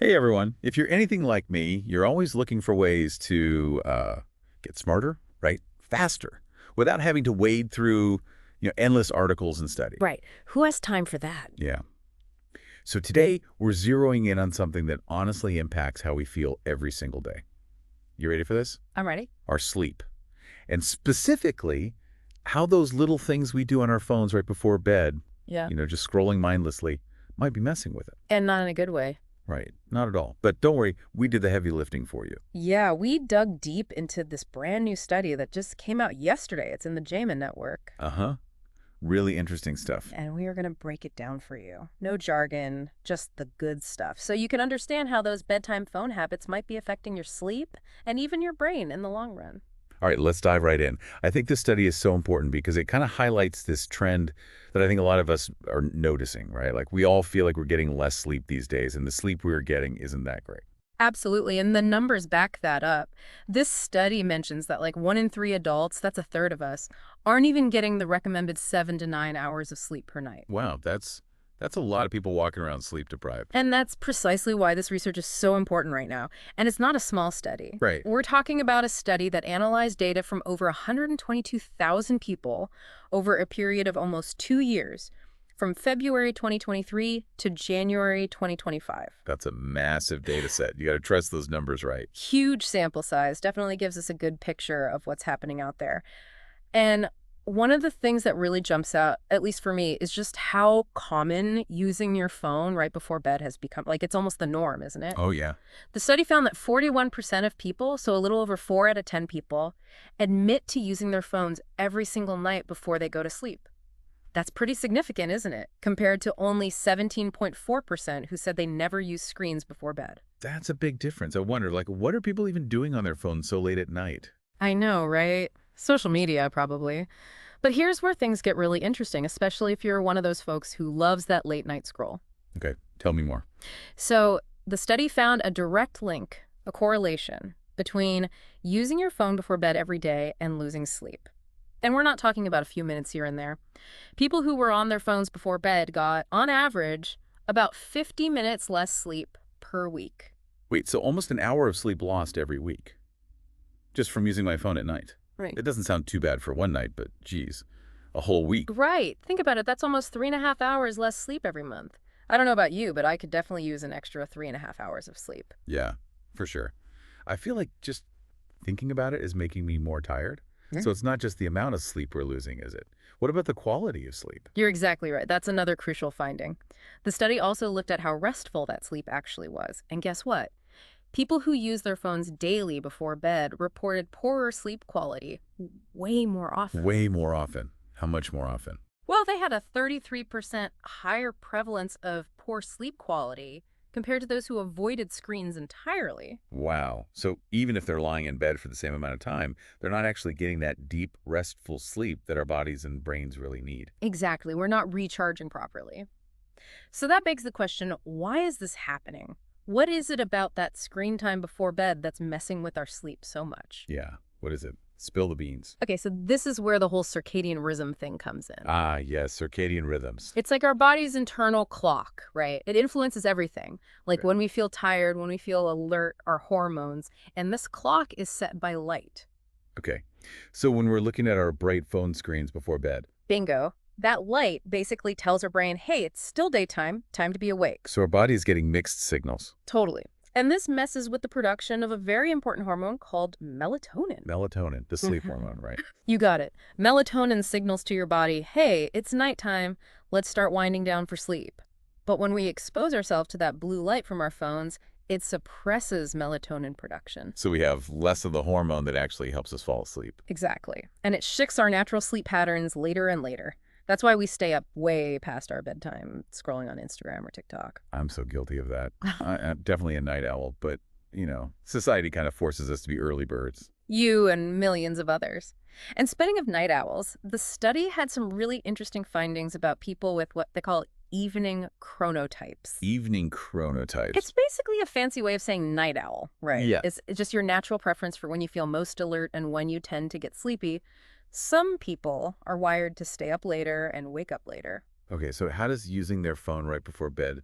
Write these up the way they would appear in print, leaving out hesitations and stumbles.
Hey everyone, if you're anything like me, you're always looking for ways to get smarter, right? Faster, without having to wade through, endless articles and study. Right. Who has time for that? Yeah. So today we're zeroing in on something that honestly impacts how we feel every single day. You ready for this? I'm ready. Our sleep. And specifically, how those little things we do on our phones right before bed, Yeah. just scrolling mindlessly, might be messing with it. And not in a good way. Right. Not at all. But don't worry, we did the heavy lifting for you. Yeah, we dug deep into this brand new study that just came out yesterday. It's in the JAMA network. Uh-huh. Really interesting stuff. And we are going to break it down for you. No jargon, just the good stuff. So you can understand how those bedtime phone habits might be affecting your sleep and even your brain in the long run. All right, let's dive right in. I think this study is so important because it kind of highlights this trend that I think a lot of us are noticing, right? Like we all feel like we're getting less sleep these days, and the sleep we're getting isn't that great. Absolutely, and the numbers back that up. This study mentions that like 1 in 3 adults, that's a third of us, aren't even getting the recommended 7 to 9 hours of sleep per night. Wow, that's a lot of people walking around sleep deprived. And that's precisely why this research is so important right now. And it's not a small study. Right. We're talking about a study that analyzed data from over 122,000 people over a period of almost 2 years, from February 2023 to January 2025. That's a massive data set. You got to trust those numbers right. Huge sample size, definitely gives us a good picture of what's happening out there. And one of the things that really jumps out, at least for me, is just how common using your phone right before bed has become. Like, it's almost the norm, isn't it? Oh, yeah. The study found that 41% of people, so a little over 4 out of 10 people, admit to using their phones every single night before they go to sleep. That's pretty significant, isn't it? Compared to only 17.4% who said they never use screens before bed. That's a big difference. I wonder, like, what are people even doing on their phones so late at night? I know, right? Social media, probably. But here's where things get really interesting, especially if you're one of those folks who loves that late night scroll. Okay, tell me more. So the study found a direct link, a correlation, between using your phone before bed every day and losing sleep. And we're not talking about a few minutes here and there. People who were on their phones before bed got, on average, about 50 minutes less sleep per week. Wait, so almost an hour of sleep lost every week, just from using my phone at night. Right. It doesn't sound too bad for one night, but geez, a whole week. Right. Think about it. That's almost 3.5 hours less sleep every month. I don't know about you, but I could definitely use an extra 3.5 hours of sleep. Yeah, for sure. I feel like just thinking about it is making me more tired. Yeah. So it's not just the amount of sleep we're losing, is it? What about the quality of sleep? You're exactly right. That's another crucial finding. The study also looked at how restful that sleep actually was. And guess what? People who use their phones daily before bed reported poorer sleep quality way more often. Way more often. How much more often? Well, they had a 33% higher prevalence of poor sleep quality compared to those who avoided screens entirely. Wow. So even if they're lying in bed for the same amount of time, they're not actually getting that deep, restful sleep that our bodies and brains really need. Exactly. We're not recharging properly. So that begs the question, why is this happening? What is it about that screen time before bed that's messing with our sleep so much? Yeah. What is it? Spill the beans. Okay, so this is where the whole circadian rhythm thing comes in. Ah, yes, circadian rhythms. It's like our body's internal clock, right? It influences everything. Like Right. when we feel tired, when we feel alert, our hormones. And this clock is set by light. Okay. So when we're looking at our bright phone screens before bed, Bingo. That light basically tells our brain, hey, it's still daytime, time to be awake. so our body's getting mixed signals. Totally. And this messes with the production of a very important hormone called melatonin. Melatonin, the sleep hormone, right? You got it. Melatonin signals to your body, hey, it's nighttime, let's start winding down for sleep. But when we expose ourselves to that blue light from our phones, it suppresses melatonin production. So we have less of the hormone that actually helps us fall asleep. Exactly. And it shifts our natural sleep patterns later and later. That's why we stay up way past our bedtime scrolling on Instagram or TikTok. I'm so guilty of that. I'm definitely a night owl, but, society kind of forces us to be early birds. You and millions of others. And speaking of night owls, the study had some really interesting findings about people with what they call evening chronotypes. Evening chronotypes. It's basically a fancy way of saying night owl, right? Yeah. It's just your natural preference for when you feel most alert and when you tend to get sleepy. Some people are wired to stay up later and wake up later. Okay, so how does using their phone right before bed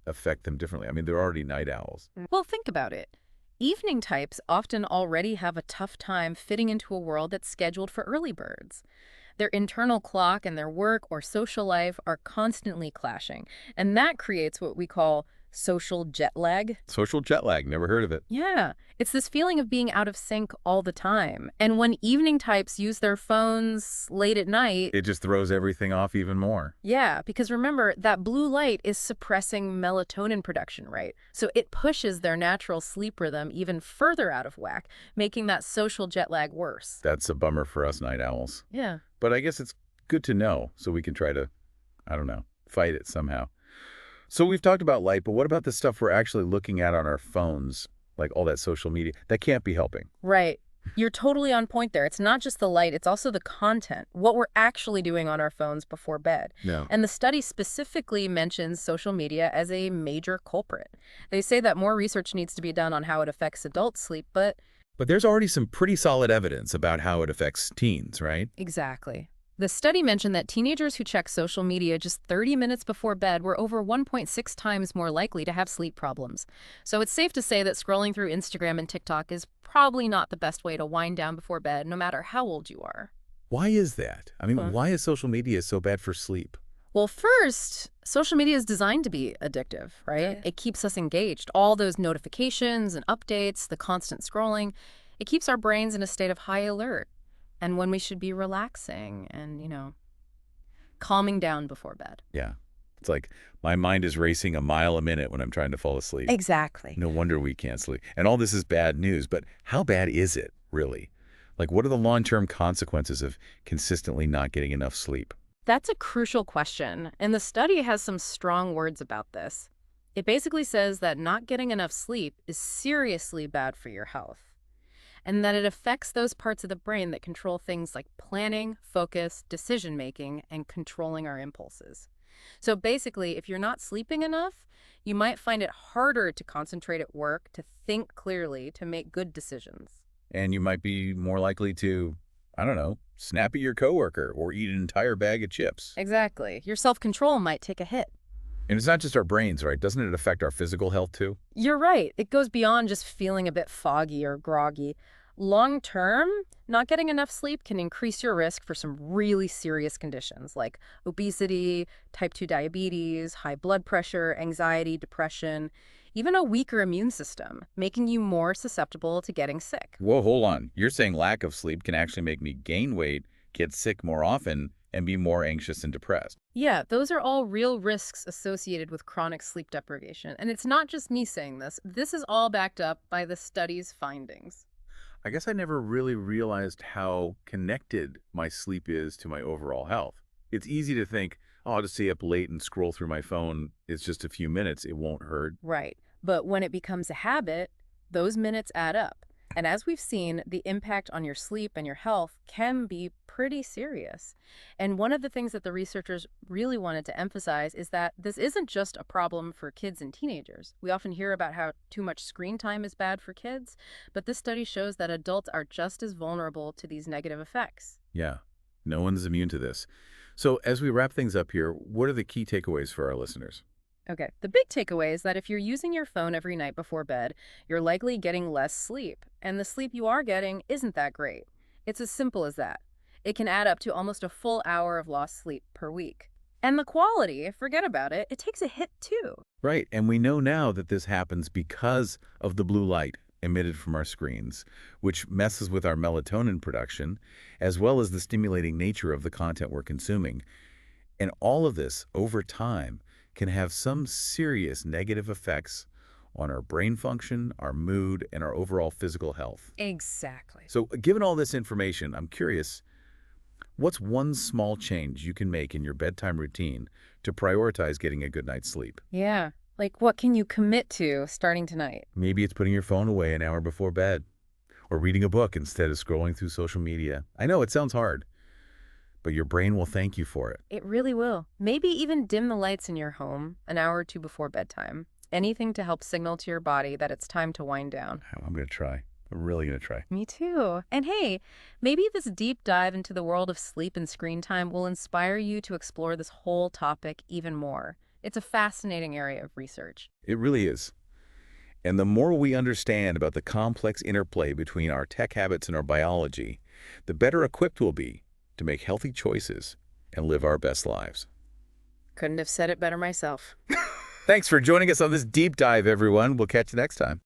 affect them differently? I mean, they're already night owls. Well, think about it. Evening types often already have a tough time fitting into a world that's scheduled for early birds. Their internal clock and their work or social life are constantly clashing, and that creates what we call social jet lag. Social jet lag, never heard of it. Yeah, it's this feeling of being out of sync all the time. And when evening types use their phones late at night, It just throws everything off even more. yeah, because remember, that blue light is suppressing melatonin production, right? So it pushes their natural sleep rhythm even further out of whack, making that social jet lag worse. That's a bummer for us night owls. Yeah. But I guess it's good to know so we can try to, I don't know, fight it somehow. So we've talked about light, but what about the stuff we're actually looking at on our phones, like all that social media? That can't be helping. Right. You're totally on point there. It's not just the light, it's also the content, what we're actually doing on our phones before bed. No. And the study specifically mentions social media as a major culprit. They say that more research needs to be done on how it affects adult sleep, but But there's already some pretty solid evidence about how it affects teens, right? exactly. The study mentioned that teenagers who check social media just 30 minutes before bed were over 1.6 times more likely to have sleep problems. So it's safe to say that scrolling through Instagram and TikTok is probably not the best way to wind down before bed, no matter how old you are. Why is that? I mean, Huh. why is social media so bad for sleep? Well, first, social media is designed to be addictive, right? It keeps us engaged. All those notifications and updates, the constant scrolling, it keeps our brains in a state of high alert. And when we should be relaxing and, calming down before bed. Yeah. It's like my mind is racing a mile a minute when I'm trying to fall asleep. Exactly. No wonder we can't sleep. And all this is bad news, but how bad is it, really? Like, what are the long-term consequences of consistently not getting enough sleep? That's a crucial question, and the study has some strong words about this. It basically says that not getting enough sleep is seriously bad for your health, and that it affects those parts of the brain that control things like planning, focus, decision-making, and controlling our impulses. So basically, if you're not sleeping enough, you might find it harder to concentrate at work, to think clearly, to make good decisions. And you might be more likely to, I don't know, snap at your coworker or eat an entire bag of chips. Exactly. Your self-control might take a hit. And it's not just our brains, right? Doesn't it affect our physical health too? You're right. It goes beyond just feeling a bit foggy or groggy. Long term, not getting enough sleep can increase your risk for some really serious conditions like obesity, type 2 diabetes, high blood pressure, anxiety, depression, even a weaker immune system, making you more susceptible to getting sick. Whoa, hold on. You're saying lack of sleep can actually make me gain weight, get sick more often, and be more anxious and depressed. Yeah, those are all real risks associated with chronic sleep deprivation. And it's not just me saying this. This is all backed up by the study's findings. I guess I never really realized how connected my sleep is to my overall health. It's easy to think, oh, I'll just stay up late and scroll through my phone. It's just a few minutes. It won't hurt. Right. But when it becomes a habit, those minutes add up. And as we've seen, the impact on your sleep and your health can be pretty serious. And one of the things that the researchers really wanted to emphasize is that this isn't just a problem for kids and teenagers. We often hear about how too much screen time is bad for kids, but this study shows that adults are just as vulnerable to these negative effects. Yeah, no one's immune to this. So as we wrap things up here, what are the key takeaways for our listeners? Okay, the big takeaway is that if you're using your phone every night before bed, you're likely getting less sleep, and the sleep you are getting isn't that great. It's as simple as that. It can add up to almost a full hour of lost sleep per week. And the quality, forget about it, it takes a hit too. Right, and we know now that this happens because of the blue light emitted from our screens, which messes with our melatonin production, as well as the stimulating nature of the content we're consuming. And all of this, over time, can have some serious negative effects on our brain function, our mood, and our overall physical health. Exactly. So given all this information, I'm curious, what's one small change you can make in your bedtime routine to prioritize getting a good night's sleep? Yeah, like what can you commit to starting tonight? Maybe it's putting your phone away an hour before bed, or reading a book instead of scrolling through social media. I know it sounds hard, but your brain will thank you for it. It really will. Maybe even dim the lights in your home an hour or two before bedtime. Anything to help signal to your body that it's time to wind down. I'm going to try. I'm really going to try. Me too. And hey, maybe this deep dive into the world of sleep and screen time will inspire you to explore this whole topic even more. It's a fascinating area of research. It really is. And the more we understand about the complex interplay between our tech habits and our biology, the better equipped we'll be to make healthy choices and live our best lives. Couldn't have said it better myself. Thanks for joining us on this deep dive, everyone. We'll catch you next time.